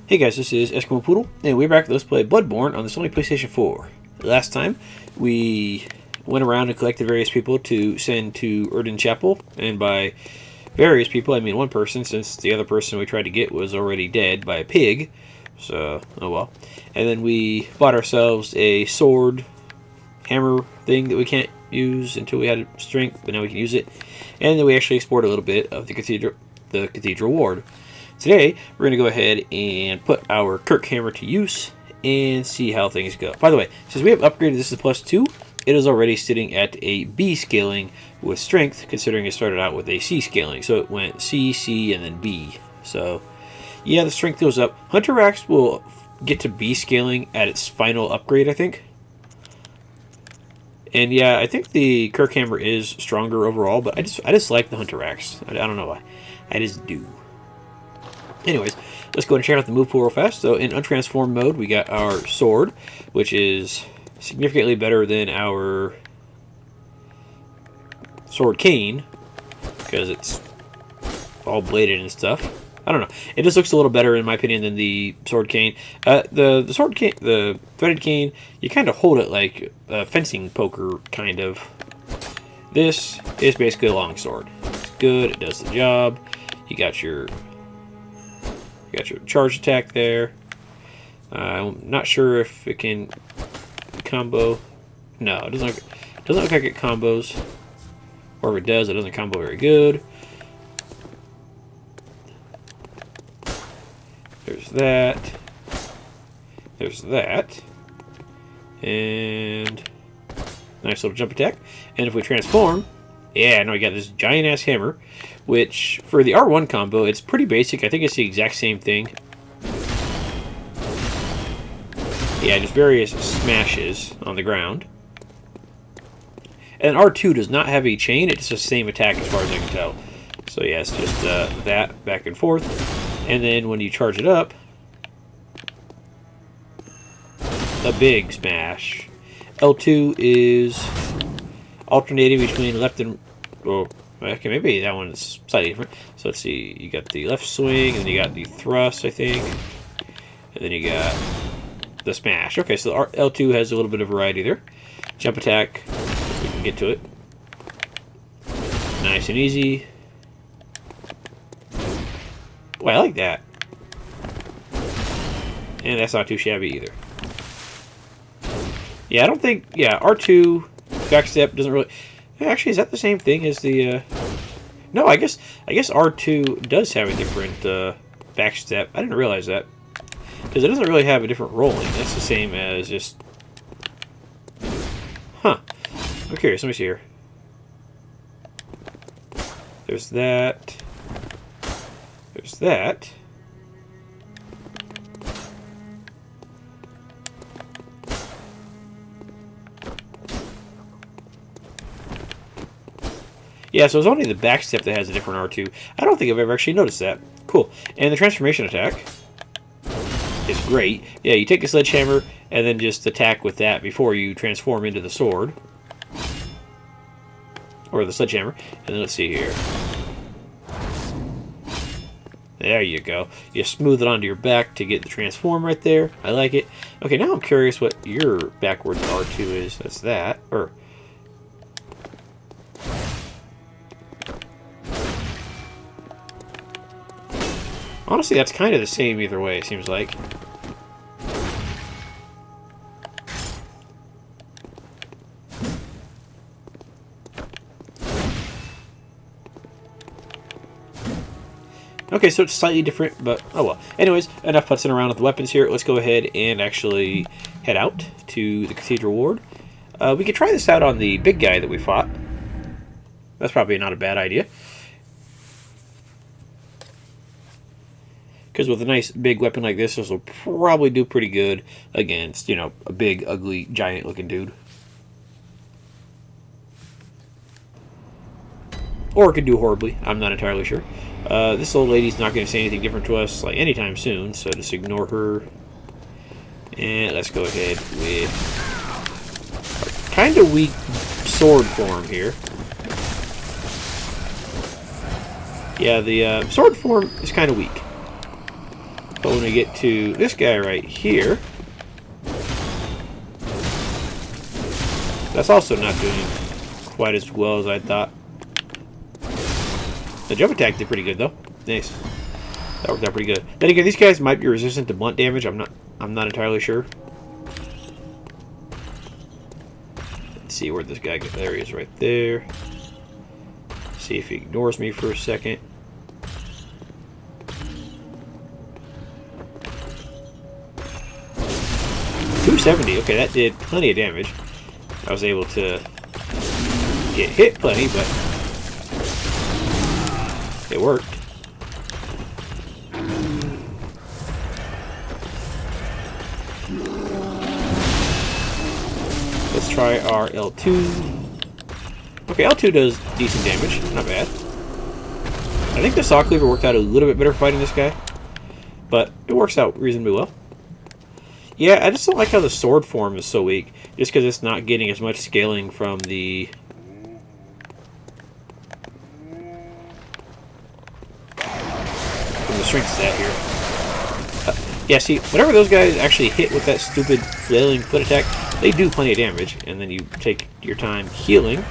Hey guys, this is Eskimo Poodle, and we're back to Let's Play Bloodborne on the Sony PlayStation 4. Last time, we went around and collected various people to send to Erden Chapel, and by various people, I mean one person, since the other person we tried to get was already dead by a pig, so, oh well. And then we bought ourselves a sword, hammer thing that we can't use until we had strength, but now we can use it. And then we actually explored a little bit of the Cathedral Ward. Today, we're going to go ahead and put our Kirk hammer to use and see how things go. By the way, since we have upgraded this to +2, it is already sitting at a B scaling with strength, considering it started out with a C scaling. So it went C, C, and then B. So, yeah, the strength goes up. Hunter Axe will get to B scaling at its final upgrade, I think. And yeah, I think the Kirk hammer is stronger overall, but I just like the Hunter Axe. I don't know why. I just do. Anyways, let's go and check out the move pool real fast. So in untransformed mode, we got our sword, which is significantly better than our sword cane, because it's all bladed and stuff. I don't know. It just looks a little better, in my opinion, than the sword cane. The sword cane, the threaded cane, you kind of hold it like a fencing poker, kind of. This is basically a long sword. It's good. It does the job. You got your charge attack there. I'm not sure if it can combo. No, it doesn't look like it combos. Or if it does, it doesn't combo very good. There's that. There's that. And nice little jump attack. And if we transform, yeah, now we got this giant ass hammer, which for the R1 combo, it's pretty basic. I think it's the exact same thing. Yeah, just various smashes on the ground. And R2 does not have a chain, it's the same attack as far as I can tell. So yeah, it's just that back and forth. And then when you charge it up, a big smash. L2 is alternating between left and... Oh, okay, maybe that one is slightly different. So let's see, you got the left swing, and then you got the thrust, I think. And then you got the smash. Okay, so L2 has a little bit of variety there. Jump attack, if we can get to it. Nice and easy. Oh, I like that. And that's not too shabby either. Yeah, I don't think... Yeah, R2 backstep doesn't really... Actually, is that the same thing as the... No, I guess R2 does have a different backstep. I didn't realize that. Because it doesn't really have a different rolling. That's the same as just... Huh. I'm curious. Let me see here. There's that. There's that. Yeah, so it's only the back step that has a different R2. I don't think I've ever actually noticed that. Cool. And the transformation attack is great. Yeah, you take a sledgehammer and then just attack with that before you transform into the sword. Or the sledgehammer. And then let's see here. There you go. You smooth it onto your back to get the transform right there. I like it. Okay, now I'm curious what your backwards R2 is. That's that. Or... Honestly, that's kind of the same either way, it seems like. Okay, so it's slightly different, but oh well. Anyways, enough putzing around with the weapons here. Let's go ahead and actually head out to the Cathedral Ward. We could try this out on the big guy that we fought. That's probably not a bad idea. Because with a nice big weapon like this will probably do pretty good against, you know, a big, ugly, giant-looking dude. Or it could do horribly. I'm not entirely sure. This old lady's not going to say anything different to us like anytime soon, so just ignore her. And let's go ahead with our kind of weak sword form here. Yeah, the sword form is kind of weak. But when we get to this guy right here, that's also not doing quite as well as I thought. The jump attack did pretty good though. Nice. That worked out pretty good. Then again, these guys might be resistant to blunt damage. I'm not entirely sure. Let's see where this guy goes. There he is, right there. See if he ignores me for a second. $270. Okay, that did plenty of damage. I was able to get hit plenty, but it worked. Let's try our L2. Okay, L2 does decent damage. Not bad. I think the Saw Cleaver worked out a little bit better fighting this guy, but it works out reasonably well. Yeah, I just don't like how the sword form is so weak, just because it's not getting as much scaling from the... strength stat here. Yeah, see, whenever those guys actually hit with that stupid flailing foot attack, they do plenty of damage, and then you take your time healing.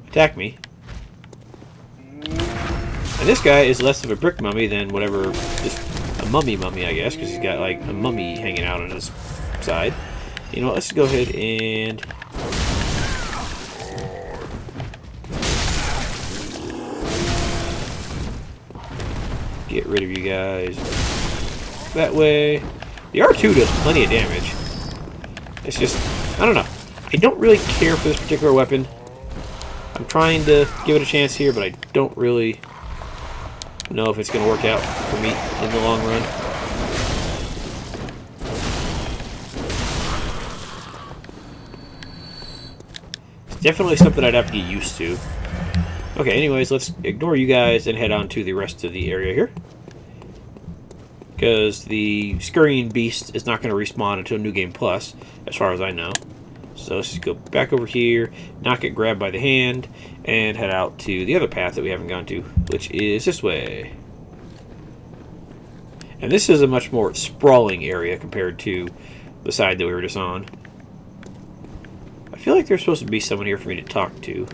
Attack me. And this guy is less of a brick mummy than whatever, just a mummy, I guess, because he's got like a mummy hanging out on his side. You know what, let's go ahead and get rid of you guys that way. The R2 does plenty of damage. It's just, I don't know. I don't really care for this particular weapon. I'm trying to give it a chance here, but I don't really know if it's going to work out for me in the long run. It's definitely something I'd have to get used to. Okay, anyways, let's ignore you guys and head on to the rest of the area here. Because the Scurrying Beast is not going to respawn until New Game Plus, as far as I know. So let's just go back over here, not get grabbed by the hand, and head out to the other path that we haven't gone to, which is this way. And this is a much more sprawling area compared to the side that we were just on. I feel like there's supposed to be someone here for me to talk to.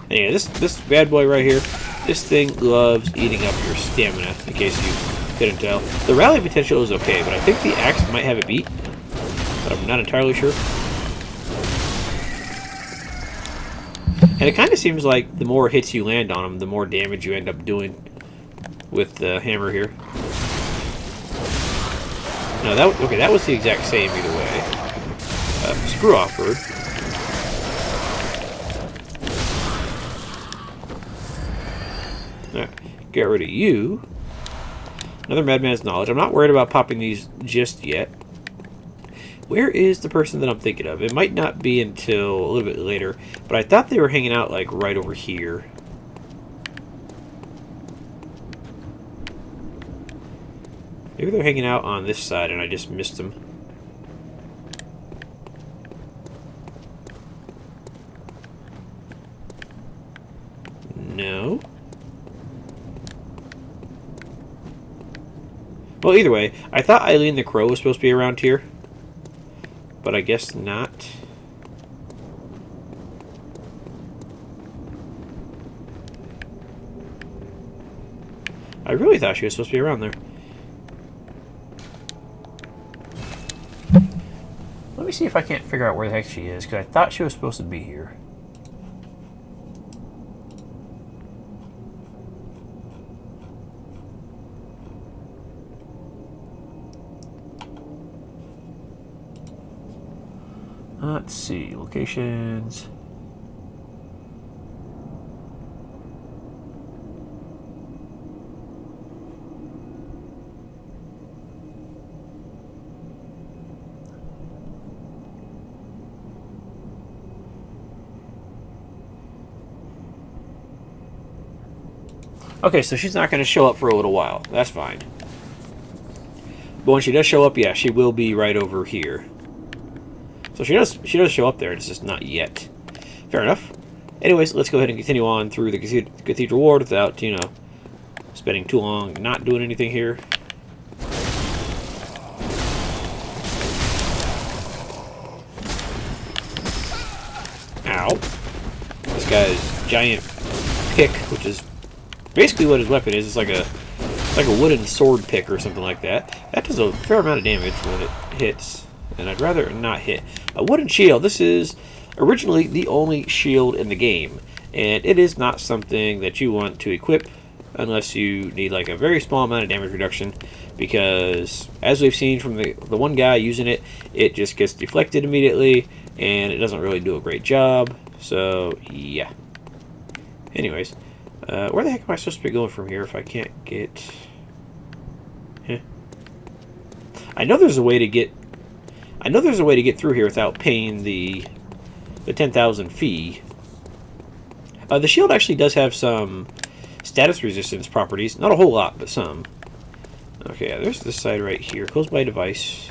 Yeah, this bad boy right here, this thing loves eating up your stamina, in case you couldn't tell. The rally potential is okay, but I think the axe might have it beat, but I'm not entirely sure. And it kind of seems like the more hits you land on him, the more damage you end up doing with the hammer here. No, that was the exact same either way. Screw off, bird. Alright, get rid of you. Another Madman's Knowledge. I'm not worried about popping these just yet. Where is the person that I'm thinking of? It might not be until a little bit later, but I thought they were hanging out like right over here. Maybe they're hanging out on this side and I just missed them. No. Well, either way, I thought Eileen the Crow was supposed to be around here, but I guess not. I really thought she was supposed to be around there. Let me see if I can't figure out where the heck she is, because I thought she was supposed to be here. Let's see, locations. Okay, so she's not going to show up for a little while. That's fine. But when she does show up, yeah, she will be right over here. So she does show up there. It's just not yet. Fair enough. Anyways, let's go ahead and continue on through the Cathedral Ward without, you know, spending too long not doing anything here. Ow. This guy's giant pick, which is basically what his weapon is. It's like a wooden sword pick or something like that. That does a fair amount of damage when it hits, and I'd rather not hit. A wooden shield. This is originally the only shield in the game, and it is not something that you want to equip unless you need like a very small amount of damage reduction, because as we've seen from the one guy using it, it just gets deflected immediately, and it doesn't really do a great job. So yeah. Anyways, where the heck am I supposed to be going from here if I can't get... I know there's a way to get through here without paying the 10,000 fee. The shield actually does have some status resistance properties. Not a whole lot, but some. Okay, yeah, there's this side right here. Close by device.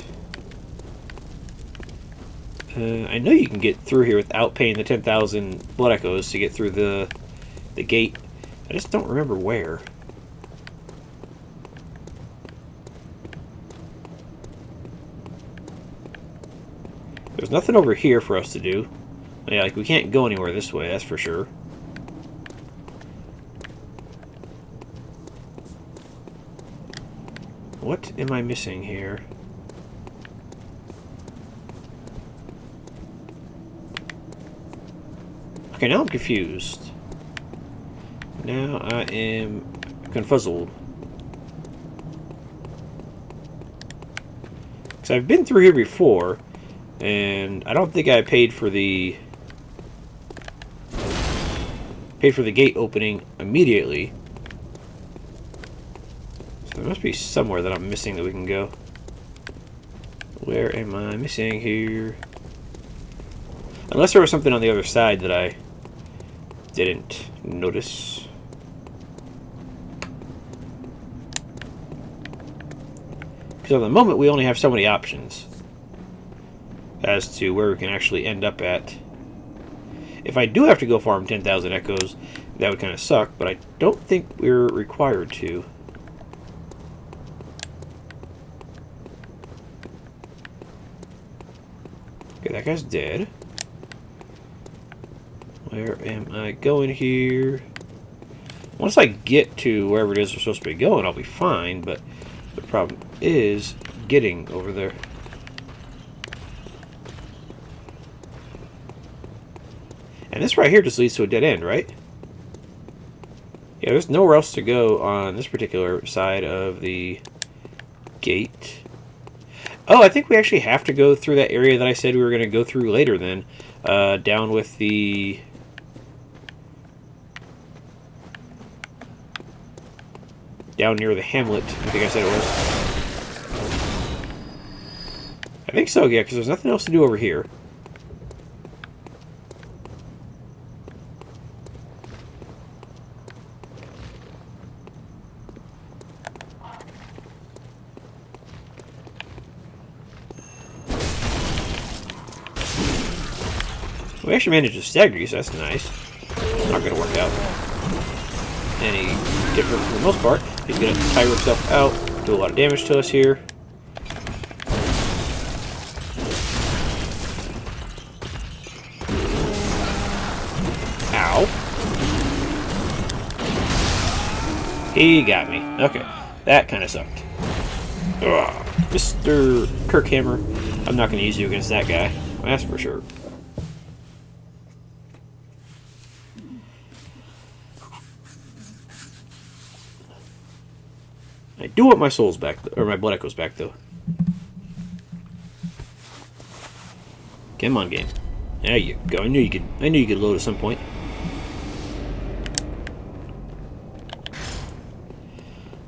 I know you can get through here without paying the 10,000 blood echoes to get through the gate. I just don't remember where. There's nothing over here for us to do. Yeah, like we can't go anywhere this way, that's for sure. What am I missing here? Okay, now I'm confused. Now I am confuzzled. Because I've been through here before, and I don't think I paid for the gate opening immediately. So there must be somewhere that I'm missing that we can go. Where am I missing here? Unless there was something on the other side that I didn't notice. Because at the moment we only have so many options as to where we can actually end up at. If I do have to go farm 10,000 echoes, that would kind of suck, but I don't think we're required to. Okay, that guy's dead. Where am I going here? Once I get to wherever it is we're supposed to be going, I'll be fine, but the problem is getting over there. And this right here just leads to a dead end, right? Yeah, there's nowhere else to go on this particular side of the gate. Oh, I think we actually have to go through that area that I said we were going to go through later then. Down with the... down near the hamlet, I think I said it was. I think so, yeah, because there's nothing else to do over here. We actually managed to stagger you, so that's nice. Not going to work out any different for the most part. He's going to tire himself out, do a lot of damage to us here. Ow. He got me. Okay, that kind of sucked. Ugh. Mr. Kirkhammer, I'm not going to use you against that guy. That's for sure. I do want my souls back, or my blood echoes back, though. Come on, game. There you go. I knew you could load at some point.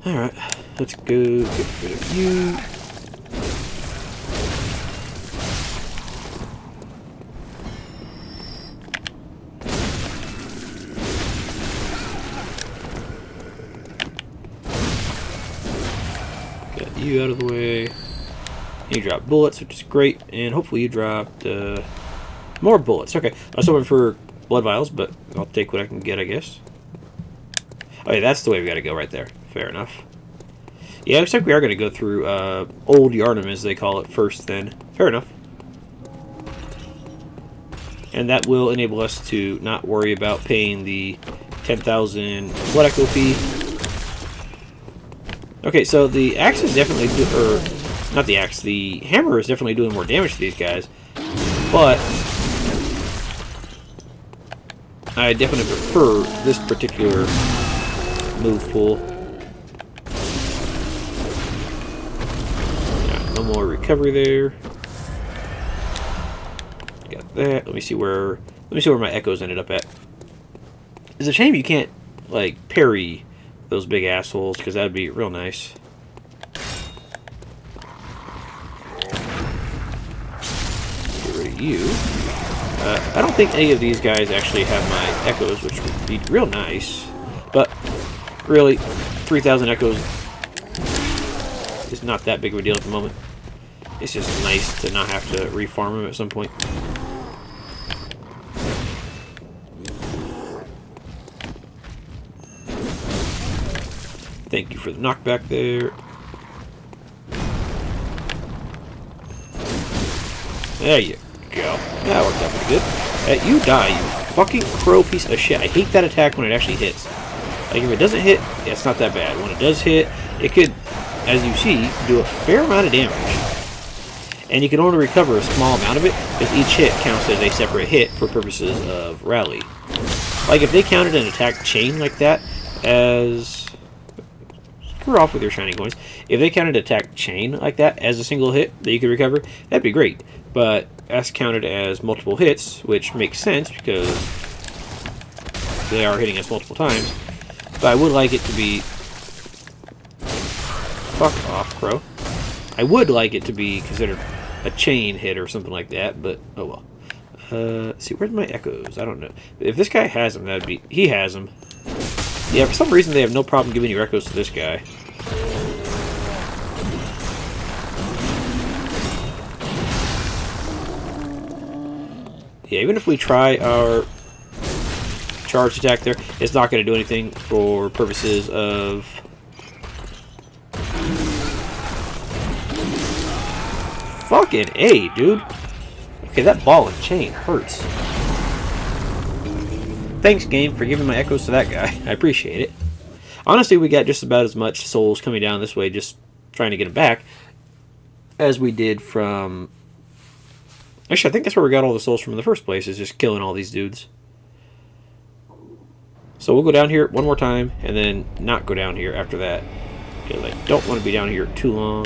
All right, let's go get rid of you. you out of the way. You dropped bullets, which is great, and hopefully you dropped more bullets. Okay, I was hoping for blood vials, but I'll take what I can get, I guess. Oh yeah, that's the way we gotta go right there. Fair enough. Yeah, looks like we are gonna go through Old Yarnum, as they call it, first then. Fair enough. And that will enable us to not worry about paying the 10,000 blood echo fee. Okay, so the axe is definitely, or not the axe, the hammer is definitely doing more damage to these guys, but I definitely prefer this particular move pool. Yeah, no more recovery there. Got that. Let me see where my echoes ended up at. It's a shame you can't like parry those big assholes, because that'd be real nice. Get rid of you. I don't think any of these guys actually have my echoes, which would be real nice. But really, 3,000 echoes is not that big of a deal at the moment. It's just nice to not have to refarm them at some point. Thank you for the knockback there. There you go. That worked out pretty good. You die, you fucking crow piece of shit. I hate that attack when it actually hits. Like, if it doesn't hit, yeah, it's not that bad. When it does hit, it could, as you see, do a fair amount of damage. And you can only recover a small amount of it, because each hit counts as a separate hit for purposes of rally. Like, if they counted an attack chain like that as... Screw off with your shiny coins. If they counted attack chain like that as a single hit that you could recover, that'd be great. But that's counted as multiple hits, which makes sense because they are hitting us multiple times. But I would like it to be... Fuck off, Crow. I would like it to be considered a chain hit or something like that, but oh well. Let's see, where's my echoes? I don't know. If this guy has them, that'd be... He has them. Yeah, for some reason they have no problem giving you echoes to this guy. Yeah, even if we try our charge attack there, it's not going to do anything for purposes of... Fucking A, dude. Okay, that ball and chain hurts. Thanks, game, for giving my echoes to that guy. I appreciate it. Honestly, we got just about as much souls coming down this way, just trying to get them back, as we did from... Actually, I think that's where we got all the souls from in the first place, is just killing all these dudes. So we'll go down here one more time, and then not go down here after that, because I don't want to be down here too long.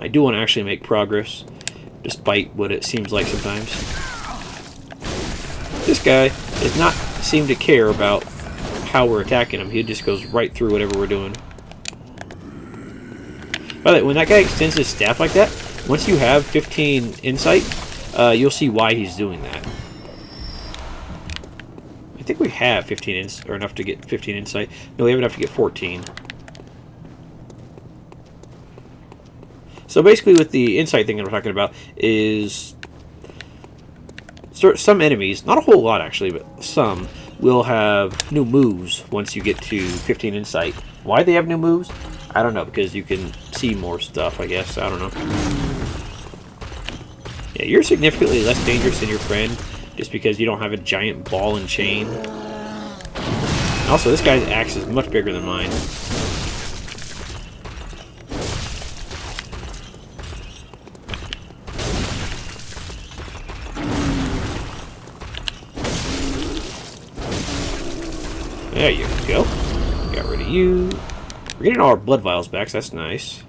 I do want to actually make progress, despite what it seems like sometimes. This guy does not seem to care about how we're attacking him. He just goes right through whatever we're doing. By the way, when that guy extends his staff like that, once you have 15 insight, you'll see why he's doing that. I think we have 15 or enough to get 15 insight. No, we have enough to get 14. So basically with the insight thing that we're talking about is some enemies, not a whole lot actually, but some, will have new moves once you get to 15 insight. Why they have new moves? I don't know, because you can see more stuff, I guess. I don't know. Yeah, you're significantly less dangerous than your friend just because you don't have a giant ball and chain. Also, this guy's axe is much bigger than mine. There you go. Got rid of you. We're getting all our blood vials back, so that's nice.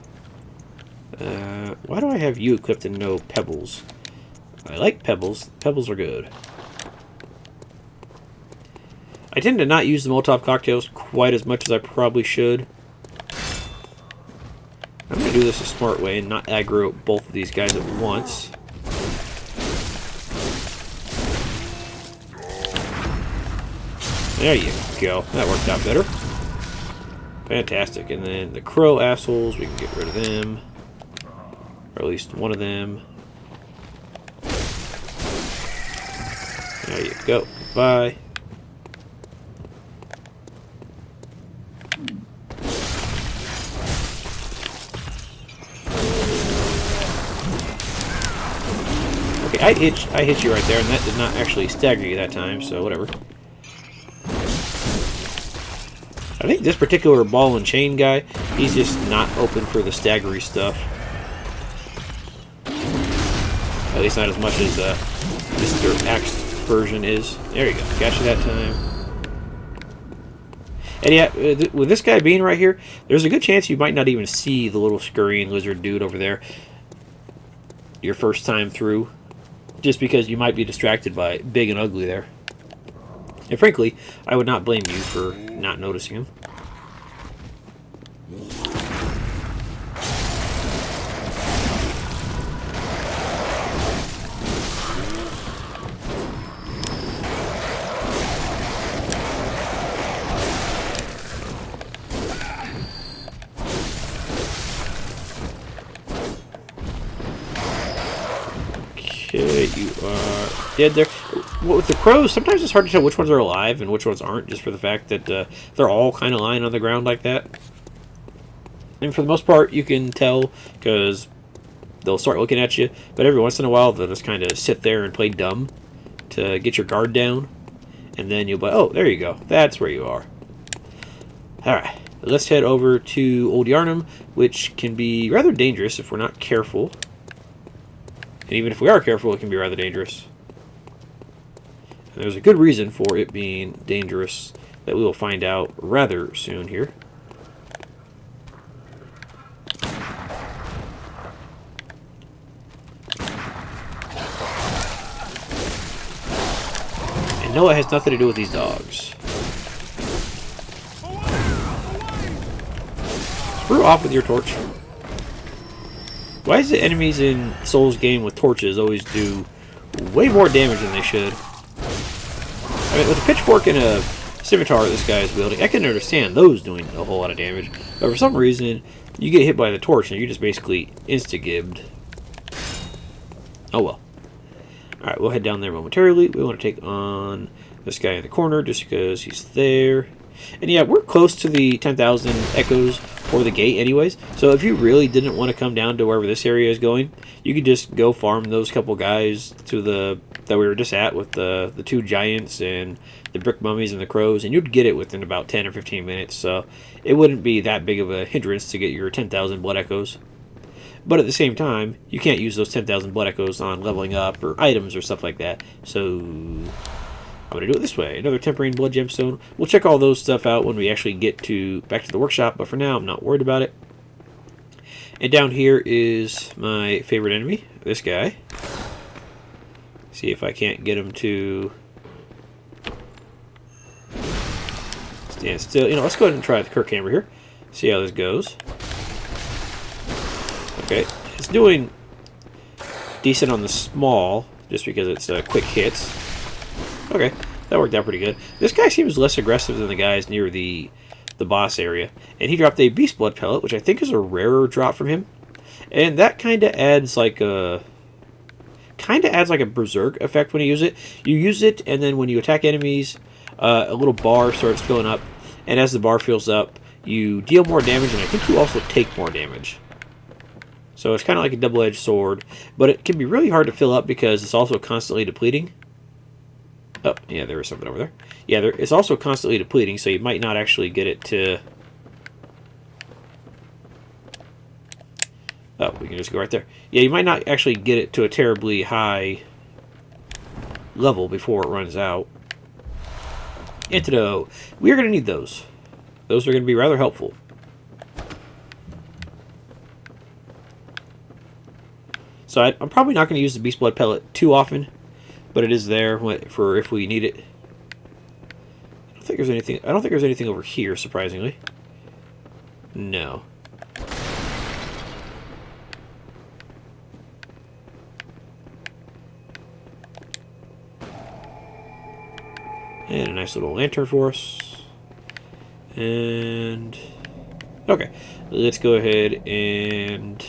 Why do I have you equipped and no pebbles? I like pebbles. Pebbles are good. I tend to not use the Molotov cocktails quite as much as I probably should. I'm going to do this a smart way and not aggro both of these guys at once. There you go. That worked out better. Fantastic. And then the crow assholes, we can get rid of them. Or at least one of them. There you go. Bye. Okay, I hit you right there, and that did not actually stagger you that time, so whatever. I think this particular ball and chain guy, he's just not open for the staggery stuff. At least not as much as Mr. Axe version is. There you go. Got you that time. And yeah, with this guy being right here, there's a good chance you might not even see the little scurrying lizard dude over there your first time through, just because you might be distracted by Big and Ugly there. And frankly, I would not blame you for not noticing him. Okay, you are dead there. With the crows, sometimes it's hard to tell which ones are alive and which ones aren't, just for the fact that they're all kind of lying on the ground like that. And for the most part, you can tell because they'll start looking at you, but every once in a while, they'll just kind of sit there and play dumb to get your guard down. And then you'll be like, oh, there you go. That's where you are. Alright, let's head over to Old Yarnum, which can be rather dangerous if we're not careful. And even if we are careful, it can be rather dangerous. And there's a good reason for it being dangerous that we will find out rather soon here. And no, it has nothing to do with these dogs. Screw off with your torch. Why is it enemies in Souls game with torches always do way more damage than they should? I mean, with a pitchfork and a scimitar this guy is wielding, I can understand those doing a whole lot of damage. But for some reason, you get hit by the torch and you're just basically insta-gibbed. Oh well. Alright, we'll head down there momentarily. We want to take on this guy in the corner just because he's there. And yeah, we're close to the 10,000 echoes for the gate anyways. So if you really didn't want to come down to wherever this area is going, you could just go farm those couple guys to the that we were just at with the two giants and the brick mummies and the crows, and you'd get it within about 10 or 15 minutes. So it wouldn't be that big of a hindrance to get your 10,000 blood echoes. But at the same time, you can't use those 10,000 blood echoes on leveling up or items or stuff like that. So I'm going to do it this way. Another tempering blood gemstone. We'll check all those stuff out when we actually get back to the workshop, but for now I'm not worried about it. And down here is my favorite enemy, this guy. See if I can't get him to stand still. You know, let's go ahead and try the Kirk Hammer here. See how this goes. Okay, it's doing decent on the small, just because it's quick hits. Okay, that worked out pretty good. This guy seems less aggressive than the guys near the boss area. And he dropped a Beast Blood Pellet, which I think is a rarer drop from him. And that kind of adds like a berserk effect when you use it. You use it, and then when you attack enemies, a little bar starts filling up. And as the bar fills up, you deal more damage, and I think you also take more damage. So it's kind of like a double-edged sword. But it can be really hard to fill up because it's also constantly depleting. Oh, yeah, there was something over there. Yeah, it's also constantly depleting, so you might not actually get it to... Oh, we can just go right there. Yeah, you might not actually get it to a terribly high level before it runs out. Antidote. We are going to need those. Those are going to be rather helpful. So I'm probably not going to use the Beast Blood Pellet too often, but it is there for if we need it. I don't think there's anything over here, surprisingly. No. And a nice little lantern for us. And Okay, let's go ahead and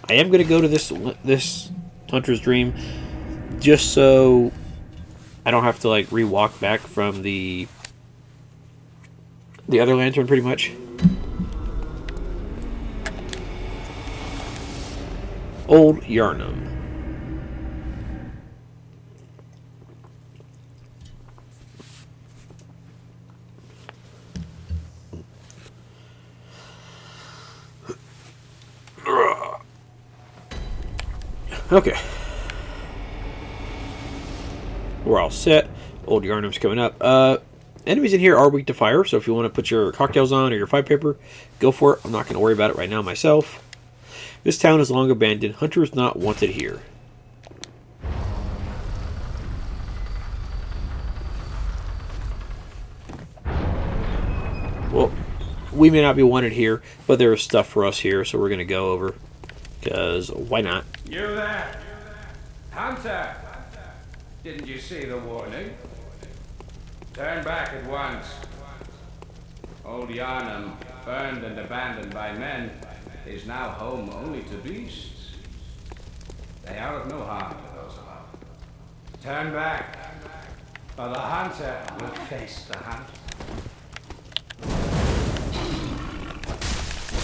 I am going to go to this Hunter's Dream just so I don't have to like re-walk back from the other lantern, pretty much. Old Yarnum. Okay. We're all set. Old Yarnum's coming up. Enemies in here are weak to fire, so if you want to put your cocktails on or your fire paper, go for it. I'm not going to worry about it right now myself. This town is long abandoned. Hunter is not wanted here. Well, we may not be wanted here, but there is stuff for us here, so we're going to go over. Because why not? You there! Hunter! Didn't you see the warning? Turn back at once. Old Yarnum, burned and abandoned by men, is now home only to beasts. They are of no harm to those above. Turn back, or the hunter will face the hunt.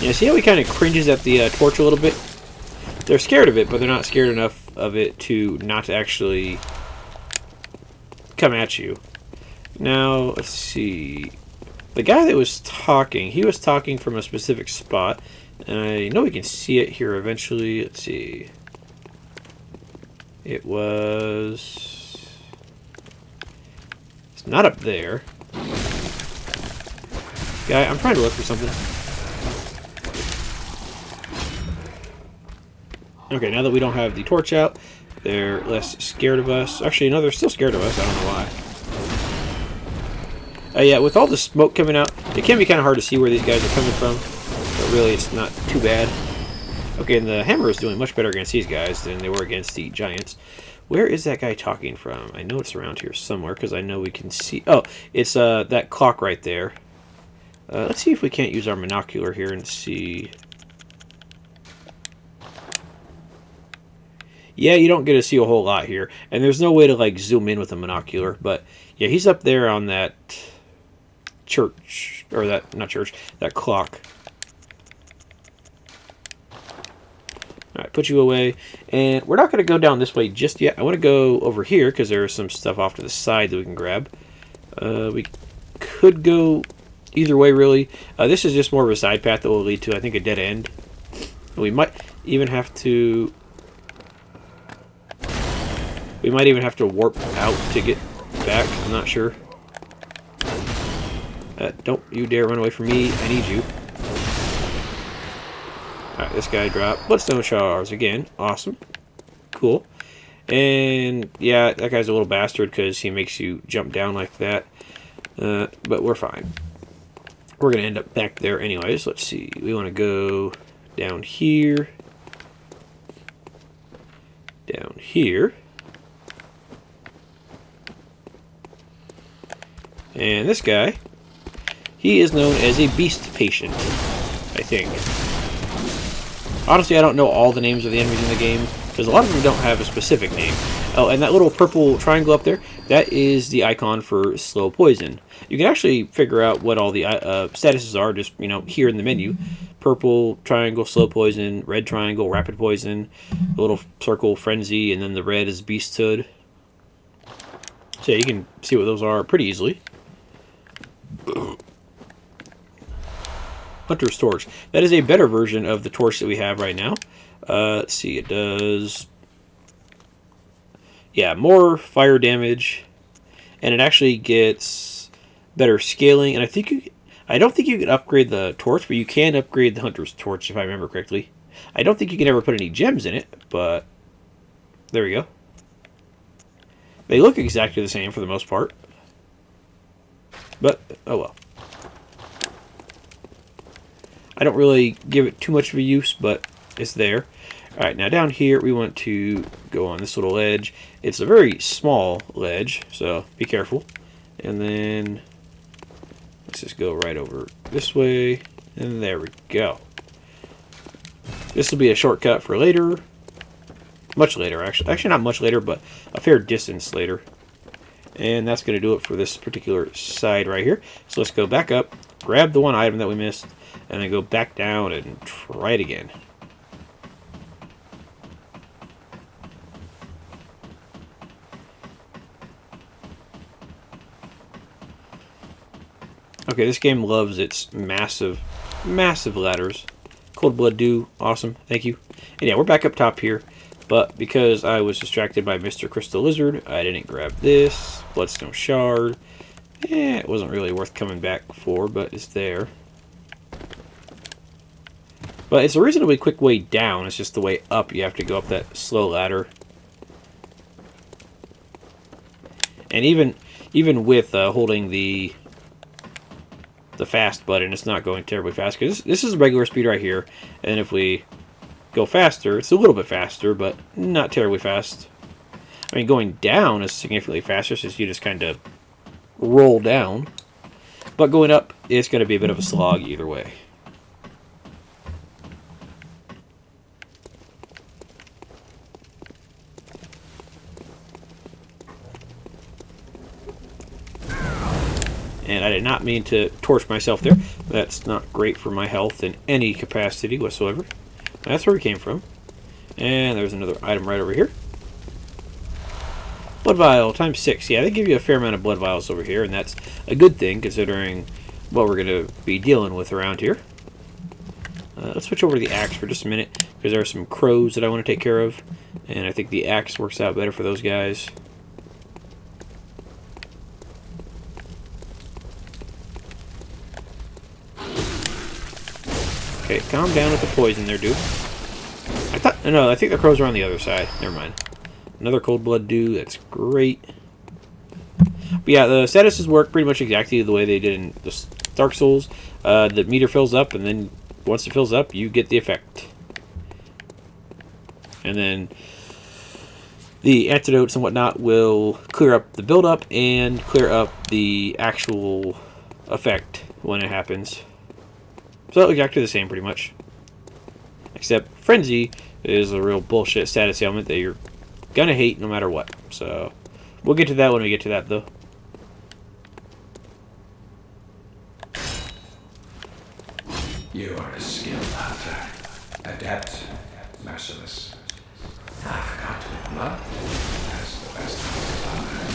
Yeah, see how he kind of cringes at the torch a little bit? They're scared of it, but they're not scared enough of it to not actually come at you. Now, let's see. The guy that was talking, he was talking from a specific spot. And I know we can see it here eventually. Let's see. It was... It's not up there. Guy, I'm trying to look for something. Okay, now that we don't have the torch out, they're less scared of us. Actually, no, they're still scared of us. I don't know why. Yeah, with all the smoke coming out, it can be kind of hard to see where these guys are coming from. But really, it's not too bad. Okay, and the hammer is doing much better against these guys than they were against the giants. Where is that guy talking from? I know it's around here somewhere, because I know we can see... Oh, it's that clock right there. Let's see if we can't use our monocular here and see... Yeah, you don't get to see a whole lot here. And there's no way to, like, zoom in with a monocular. But, yeah, he's up there on that church. Or that, not church, that clock. Alright, put you away. And we're not going to go down this way just yet. I want to go over here, because there's some stuff off to the side that we can grab. We could go either way, really. This is just more of a side path that will lead to, I think, a dead end. We might even have to... We might even have to warp out to get back. I'm not sure. Don't you dare run away from me. I need you. Alright, this guy dropped. Bloodstone shards again. Awesome. Cool. And, yeah, that guy's a little bastard because he makes you jump down like that. But we're fine. We're going to end up back there anyways. Let's see. We want to go down here. Down here. And this guy, he is known as a beast patient, I think. Honestly, I don't know all the names of the enemies in the game, because a lot of them don't have a specific name. Oh, and that little purple triangle up there, that is the icon for slow poison. You can actually figure out what all the statuses are just, you know, here in the menu. Purple triangle, slow poison, red triangle, rapid poison, the little circle, frenzy, and then the red is beasthood. So yeah, you can see what those are pretty easily. Hunter's Torch. That is a better version of the torch that we have right now. Let's see, it does... Yeah, more fire damage. And it actually gets better scaling. And I don't think you can upgrade the torch, but you can upgrade the Hunter's Torch, if I remember correctly. I don't think you can ever put any gems in it, but... There we go. They look exactly the same for the most part. But, oh well. I don't really give it too much of a use, but it's there. Alright, now down here we want to go on this little ledge. It's a very small ledge, so be careful. And then, makes us go right over this way. And there we go. This will be a shortcut for later. Much later, actually. Actually, not much later, but a fair distance later. And that's going to do it for this particular side right here. So let's go back up, grab the one item that we missed, and then go back down and try it again. Okay, this game loves its massive, massive ladders. Cold Blood Dew, awesome, thank you. And yeah, we're back up top here. But because I was distracted by Mr. Crystal Lizard, I didn't grab this. Bloodstone Shard. It wasn't really worth coming back for, but it's there. But it's a reasonably quick way down. It's just the way up. You have to go up that slow ladder. And even with holding the fast button, it's not going terribly fast. Because this is regular speed right here. And if we go faster, it's a little bit faster, but not terribly fast. I mean, going down is significantly faster, since you just kind of roll down. But going up, it's going to be a bit of a slog either way. And I did not mean to torch myself there. That's not great for my health in any capacity whatsoever. That's where we came from. And there's another item right over here. Blood vial times 6. Yeah, they give you a fair amount of blood vials over here, and that's a good thing considering what we're going to be dealing with around here. Let's switch over to the axe for just a minute, because there are some crows that I want to take care of, and I think the axe works out better for those guys. Okay, calm down with the poison there, dude. I think the crows are on the other side. Never mind. Another Cold Blood Dew. That's great. But yeah, the statuses work pretty much exactly the way they did in the Dark Souls. The meter fills up, and then once it fills up, you get the effect. And then the antidotes and whatnot will clear up the build-up and clear up the actual effect when it happens. So exactly the same, pretty much. Except Frenzy is a real bullshit status ailment that you're gonna hate no matter what. So we'll get to that when we get to that, though. You are a skilled hunter, adept, merciless. I've got to admit, that's the best hunter.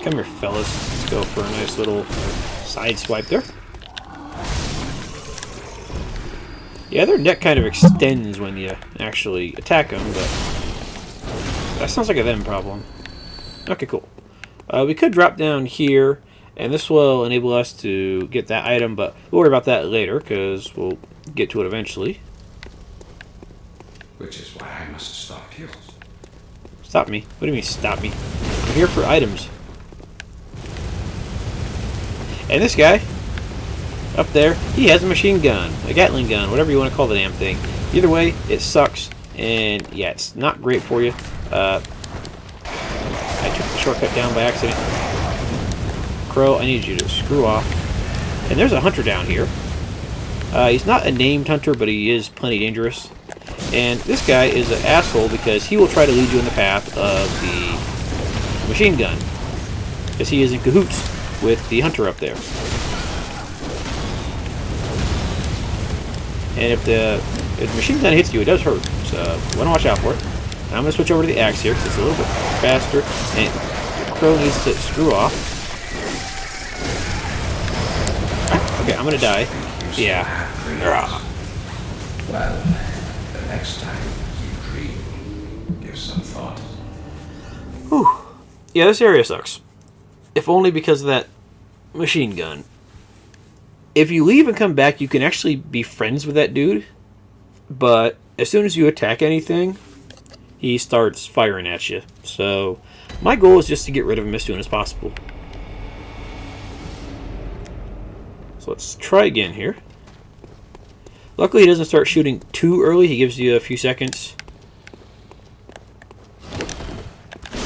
Come here, fellas. Let's go for a nice little side swipe there. Yeah, their neck kind of extends when you actually attack them, but that sounds like a them problem. Okay, cool. We could drop down here, and this will enable us to get that item, but we'll worry about that later, because we'll get to it eventually. Which is why I must stop you. Stop me? What do you mean, stop me? I'm here for items. And this guy, up there, he has a machine gun, a Gatling gun, whatever you want to call the damn thing. Either way, it sucks, and yeah, it's not great for you. I took the shortcut down by accident. Crow, I need you to screw off. And there's a hunter down here. He's not a named hunter, but he is plenty dangerous. And this guy is an asshole because he will try to lead you in the path of the machine gun, because he is in cahoots with the hunter up there. And if the machine gun hits you, it does hurt, so you want to watch out for it. Now I'm going to switch over to the axe here, because it's a little bit faster, and the crow needs to screw off. Okay, I'm going to die. Yeah. Well, the next time you dream, give some thought. Whew. Yeah, this area sucks. If only because of that machine gun. If you leave and come back, you can actually be friends with that dude. But as soon as you attack anything, he starts firing at you. So my goal is just to get rid of him as soon as possible. So let's try again here. Luckily, he doesn't start shooting too early. He gives you a few seconds.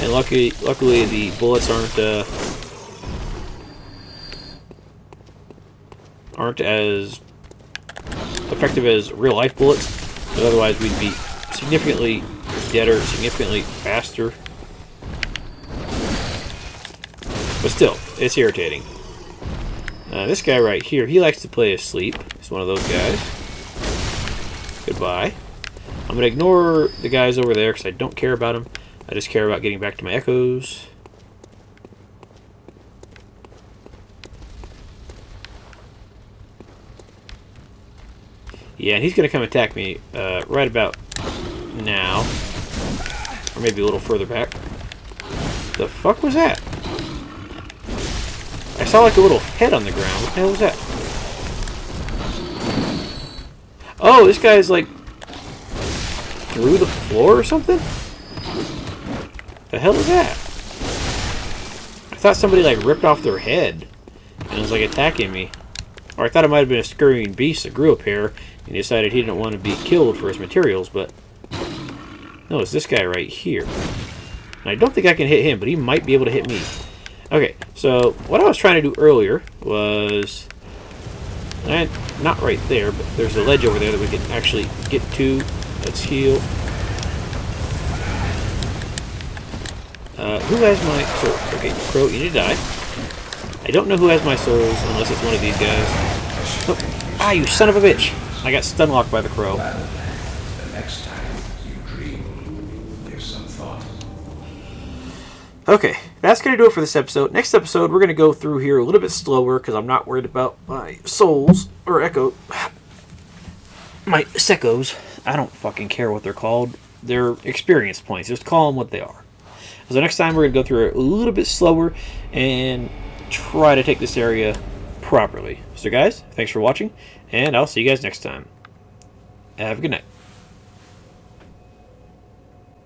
And luckily the bullets aren't as effective as real life bullets. Because otherwise, we'd be significantly deader, significantly faster. But still, it's irritating. This guy right here, he likes to play asleep. He's one of those guys. Goodbye. I'm going to ignore the guys over there because I don't care about them. I just care about getting back to my echoes. Yeah, and he's going to come attack me right about now. Or maybe a little further back. The fuck was that? I saw like a little head on the ground. What the hell was that? Oh, this guy's like through the floor or something? The hell is that? I thought somebody like ripped off their head and was like attacking me. Or I thought it might have been a scurrying beast that grew up here and decided he didn't want to be killed for his materials, but no, it's this guy right here. And I don't think I can hit him, but he might be able to hit me. Okay, so what I was trying to do earlier was not right there, but there's a ledge over there that we can actually get to. Let's heal. Who has my soul? Okay, Crow, you need to die. I don't know who has my souls unless it's one of these guys. Oh, you son of a bitch! I got stun locked by the Crow. The next time you dream, give some thought. Okay, that's going to do it for this episode. Next episode, we're going to go through here a little bit slower because I'm not worried about my souls or echo. My secos. I don't fucking care what they're called. They're experience points. Just call them what they are. So next time, we're going to go through it a little bit slower and try to take this area properly. So guys, thanks for watching, and I'll see you guys next time. Have a good night.